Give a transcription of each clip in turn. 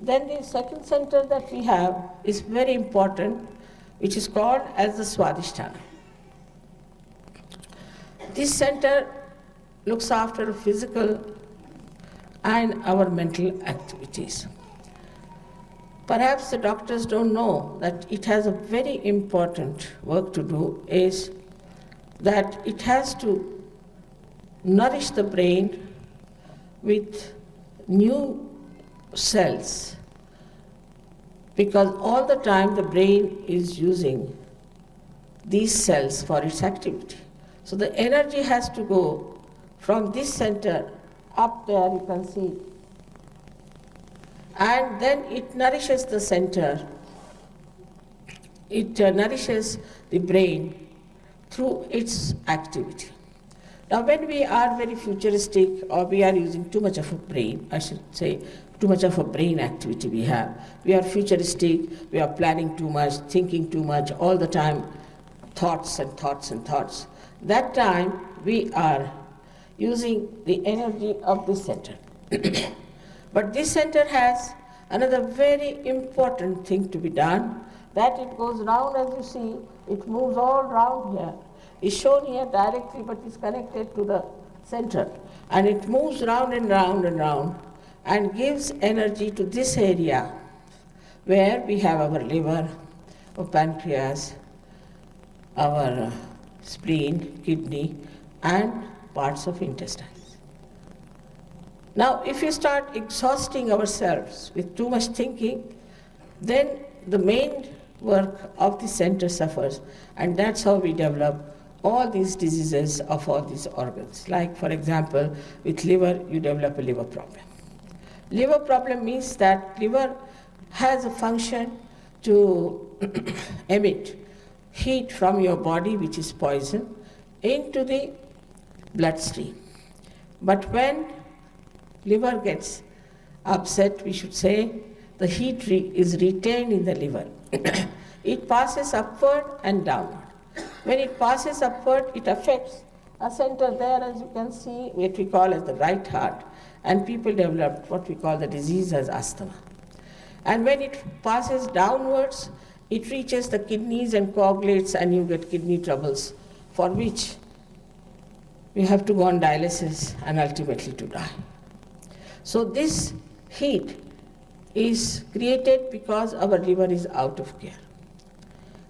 Then the second center that we have is very important, which is called as the Swadhisthana. This center looks after physical and our mental activities. Perhaps the doctors don't know that it has a very important work to do, is that it has to nourish the brain with new cells, because all the time the brain is using these cells for its activity. So the energy has to go from this center up there, you can see, and then it nourishes the center, it nourishes the brain through its activity. Now when we are very futuristic, or we are using too much of a brain, I should say, too much of a brain activity we have. We are futuristic, we are planning too much, thinking too much, all the time, thoughts and thoughts and thoughts. That time we are using the energy of this center. But this center has another very important thing to be done, that it goes round, as you see, it moves all round here. It's shown here directly, but it's connected to the center. And it moves round and round and round, and gives energy to this area where we have our liver, our pancreas, our spleen, kidney, and parts of intestines. Now, if you start exhausting ourselves with too much thinking, then the main work of the center suffers, and that's how we develop all these diseases of all these organs. Like, for example, with liver, you develop a liver problem. Liver problem means that liver has a function to emit heat from your body, which is poison, into the bloodstream. But when liver gets upset, we should say, the heat is retained in the liver. It passes upward and downward. When it passes upward, it affects a center there, as you can see, which we call as the right heart, and people develop what we call the disease as asthma. And when it passes downwards, it reaches the kidneys and coagulates, and you get kidney troubles, for which you have to go on dialysis and ultimately to die. So this heat is created because our liver is out of care.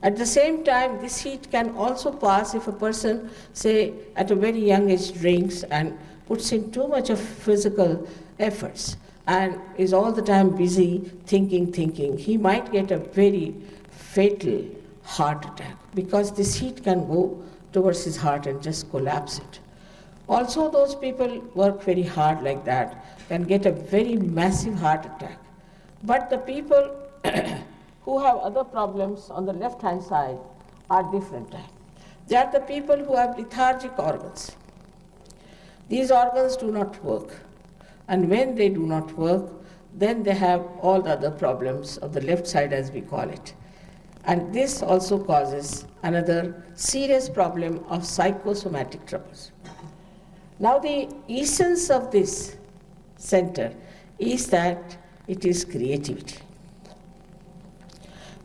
At the same time, this heat can also pass if a person, say, at a very young age drinks and puts in too much of physical efforts and is all the time busy thinking. He might get a very fatal heart attack, because this heat can go towards his heart and just collapse it. Also, those people work very hard like that can get a very massive heart attack. But the people who have other problems on the left-hand side are different types. They are the people who have lethargic organs. These organs do not work. And when they do not work, then they have all the other problems of the left side, as we call it. And this also causes another serious problem of psychosomatic troubles. Now, the essence of this center is that it is creativity.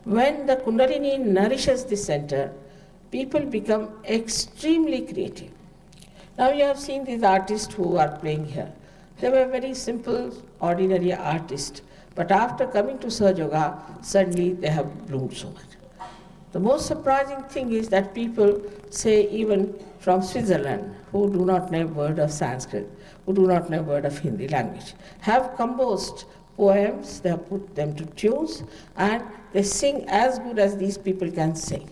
When the Kundalini nourishes the center, people become extremely creative. Now, you have seen these artists who are playing here. They were very simple, ordinary artists, but after coming to Sahaja Yoga, suddenly they have bloomed so much. The most surprising thing is that people, say even from Switzerland, who do not know a word of Sanskrit, who do not know a word of Hindi language, have composed poems, they have put them to tunes, and they sing as good as these people can sing.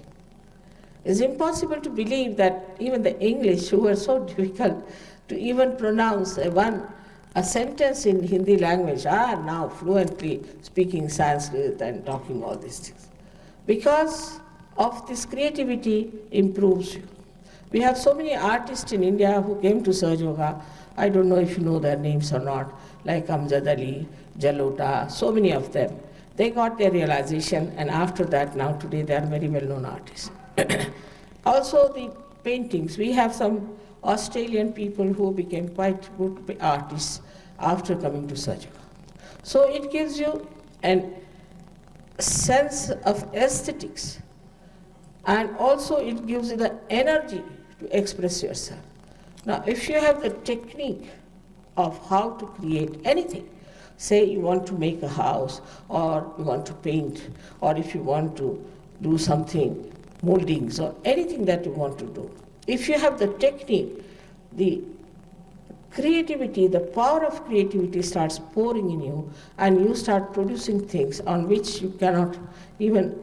It's impossible to believe that even the English, who are so difficult to even pronounce a sentence in Hindi language, are now fluently speaking Sanskrit and talking all these things. Because of this creativity improves you. We have so many artists in India who came to Sahaja Yoga. I don't know if you know their names or not, like Amjad Ali, Jalota, so many of them. They got their realization, and after that, now today they are very well-known artists. Also the paintings. We have some Australian people who became quite good artists after coming to Sahaja Yoga. So it gives you an sense of aesthetics, and also it gives you the energy to express yourself. Now, if you have the technique of how to create anything, say you want to make a house, or you want to paint, or if you want to do something, moldings, or anything that you want to do, if you have the technique, the creativity, the power of creativity starts pouring in you, and you start producing things on which you cannot even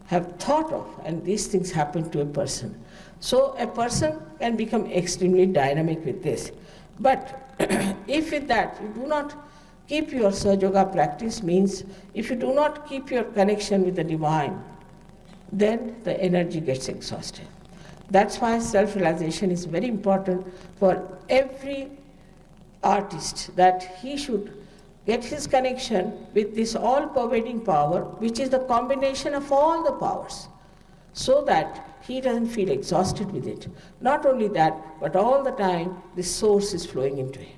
have thought of, and these things happen to a person. So a person can become extremely dynamic with this. But if with that you do not keep your Sahaja Yoga practice, means if you do not keep your connection with the divine, then the energy gets exhausted. That's why self-realization is very important for every artist, that he should get his connection with this all-pervading power, which is the combination of all the powers, so that he doesn't feel exhausted with it. Not only that, but all the time the source is flowing into him.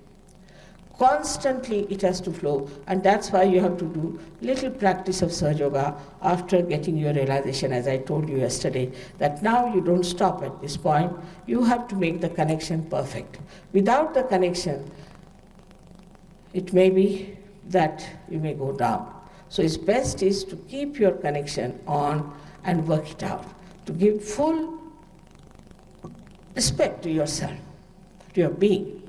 Constantly it has to flow, and that's why you have to do little practice of Sahaja Yoga after getting your realization, as I told you yesterday, that now you don't stop at this point, you have to make the connection perfect. Without the connection, it may be that you may go down. So it's best is to keep your connection on and work it out, to give full respect to yourself, to your being.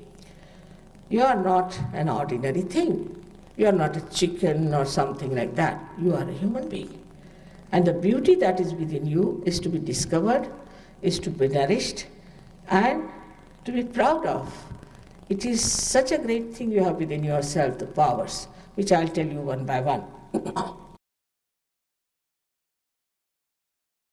You are not an ordinary thing. You are not a chicken or something like that. You are a human being. And the beauty that is within you is to be discovered, is to be nourished, and to be proud of. It is such a great thing you have within yourself, the powers, which I'll tell you one by one.